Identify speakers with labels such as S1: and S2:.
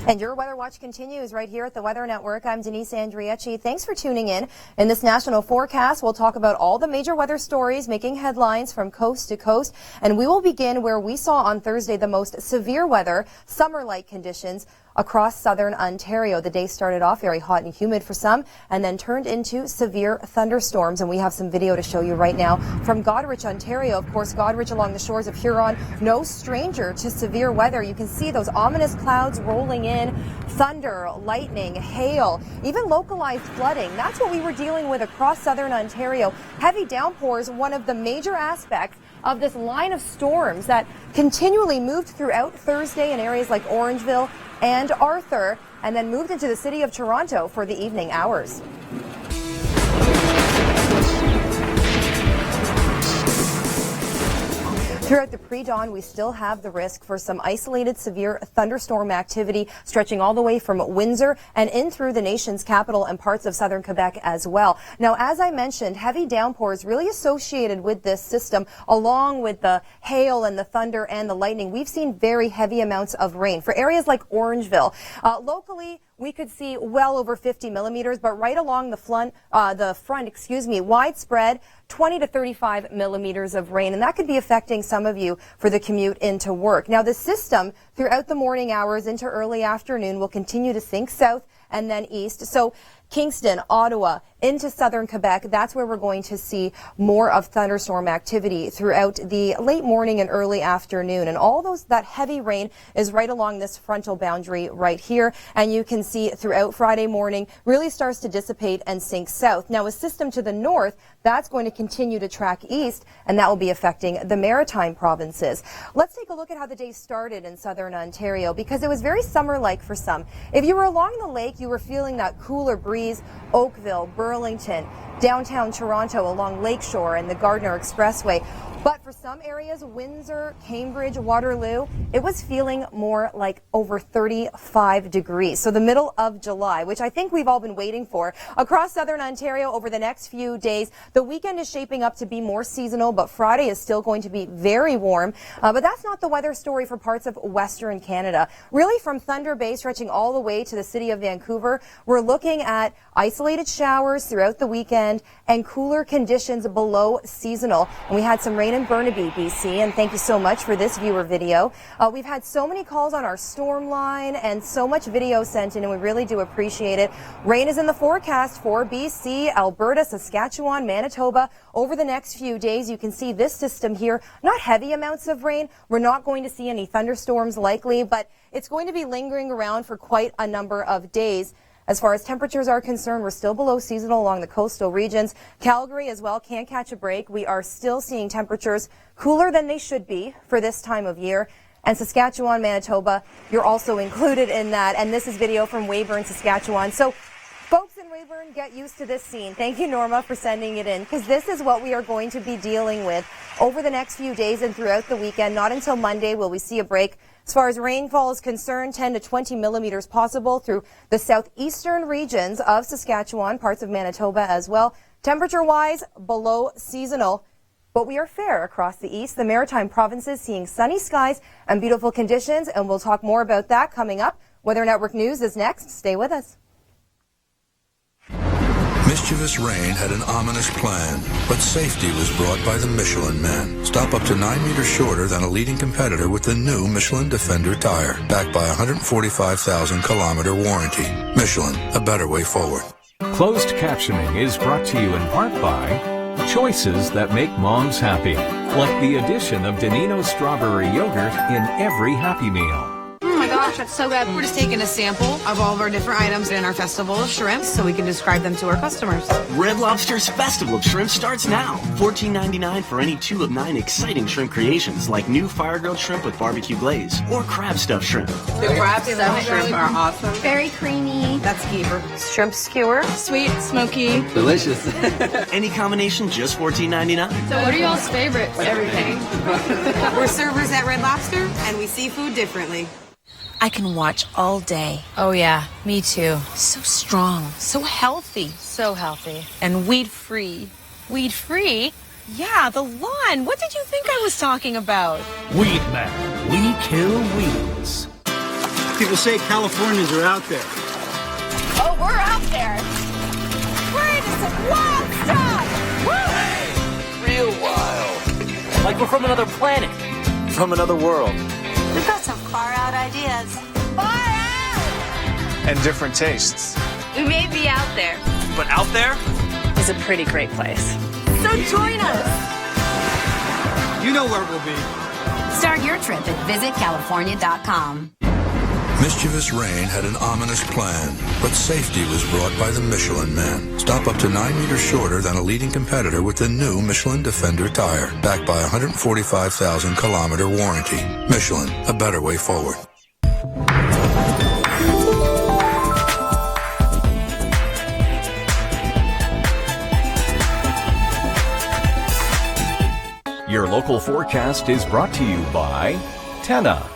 S1: And your Weather Watch continues right here at the Weather Network. I'm Denise Andriecci. Thanks for tuning in. In this national forecast, we'll talk about all the major weather stories making headlines from coast to coast. And we will begin where we saw on Thursday the most severe weather, summer-like conditions across southern Ontario. The day started off very hot and humid for some and then turned into severe thunderstorms. And we have some video to show you right now from Goderich, Ontario. Of course, Goderich along the shores of Huron, no stranger to severe weather. You can see those ominous clouds rolling in, thunder, lightning, hail, even localized flooding. That's what we were dealing with across southern Ontario. Heavy downpours, one of the major aspects of this line of storms that continually moved throughout Thursday in areas like Orangeville and Arthur, and then moved into the city of Toronto for the evening hours. Throughout the pre-dawn, we still have the risk for some isolated severe thunderstorm activity stretching all the way from Windsor and in through the nation's capital and parts of southern Quebec as well. Now, as I mentioned, heavy downpours really associated with this system, along with the hail and the thunder and the lightning. We've seen very heavy amounts of rain for areas like Orangeville. Locally, we could see well over 50 millimeters, but right along the front, widespread 20 to 35 millimeters of rain, and that could be affecting some of you for the commute into work. Now, the system throughout the morning hours into early afternoon will continue to sink south and then east. So Kingston, Ottawa, into southern Quebec, that's where we're going to see more of thunderstorm activity throughout the late morning and early afternoon. And that heavy rain is right along this frontal boundary right here. And you can see throughout Friday morning really starts to dissipate and sink south. Now, a system to the north, that's going to continue to track east, and that will be affecting the Maritime provinces. Let's take a look at how the day started in southern Ontario, because it was very summer-like for some. If you were along the lake, you were feeling that cooler breeze. Oakville, Burlington, downtown Toronto along Lakeshore and the Gardiner Expressway. But for some areas, Windsor, Cambridge, Waterloo, it was feeling more like over 35 degrees. So the middle of July, which I think we've all been waiting for. Across southern Ontario over the next few days, the weekend is shaping up to be more seasonal, but Friday is still going to be very warm. But that's not the weather story for parts of Western Canada. Really, from Thunder Bay stretching all the way to the city of Vancouver, we're looking at isolated showers throughout the weekend and cooler conditions below seasonal. And we had some rain in Burnaby, BC, and thank you so much for this viewer video. We've had so many calls on our storm line and so much video sent in, and we really do appreciate it. Rain is in the forecast for BC, Alberta, Saskatchewan, Manitoba over the next few days. You can see this system here, not heavy amounts of rain. We're not going to see any thunderstorms likely, but it's going to be lingering around for quite a number of days. As far as temperatures are concerned, we're still below seasonal along the coastal regions. Calgary as well can't catch a break. We are still seeing temperatures cooler than they should be for this time of year. And Saskatchewan, Manitoba, you're also included in that. And this is video from Weyburn, Saskatchewan. So folks in Weyburn, get used to this scene. Thank you, Norma, for sending it in, because this is what we are going to be dealing with over the next few days and throughout the weekend. Not until Monday will we see a break. As far as rainfall is concerned, 10 to 20 millimeters possible through the southeastern regions of Saskatchewan, parts of Manitoba as well. Temperature-wise, below seasonal, but we are fair across the east. The Maritime provinces seeing sunny skies and beautiful conditions, and we'll talk more about that coming up. Weather Network News is next. Stay with us.
S2: Mischievous rain had an ominous plan, but safety was brought by the Michelin Man. Stop up to 9 meters shorter than a leading competitor with the new Michelin Defender tire, backed by a 145,000-kilometer warranty. Michelin, a better way forward.
S3: Closed captioning is brought to you in part by choices that make moms happy, like the addition of Danino's strawberry yogurt in every Happy Meal.
S4: Gosh, that's so good. We're just taking a sample of all of our different items in our festival of shrimp so we can describe them to our customers.
S5: Red Lobster's Festival of Shrimp starts now. $14.99 for any 2 of 9 exciting shrimp creations like new fire-grilled shrimp with barbecue glaze or crab stuffed shrimp.
S4: The crab stuffed shrimp are awesome.
S6: Very creamy.
S4: That's keeper. Shrimp skewer.
S6: Sweet, smoky.
S5: Delicious. Any combination, just $14.99.
S6: So what are y'all's favorites?
S4: Everything. We're servers at Red Lobster, and we see food differently.
S7: I can watch all day.
S8: Oh yeah, me too.
S7: So strong, so healthy.
S8: So healthy.
S7: And weed-free.
S8: Weed-free?
S7: Yeah, the lawn. What did you think I was talking about?
S9: Weed Man. We kill weeds. People say Californians are out there.
S10: Oh, we're out there. We're into some wild stuff. Woo!
S11: Hey, real wild. Like we're from another planet. From another world.
S10: We've got some far out ideas. Far out!
S9: And different tastes.
S10: We may be out there.
S11: But out there
S8: It's a pretty great place.
S10: So join us.
S9: You know where we'll be.
S10: Start your trip at visitcalifornia.com.
S2: Mischievous rain had an ominous plan, but safety was brought by the Michelin Man. Stop up to 9 meters shorter than a leading competitor with the new Michelin Defender tire, backed by a 145,000-kilometer warranty. Michelin, a better way forward.
S3: Your local forecast is brought to you by Tenna.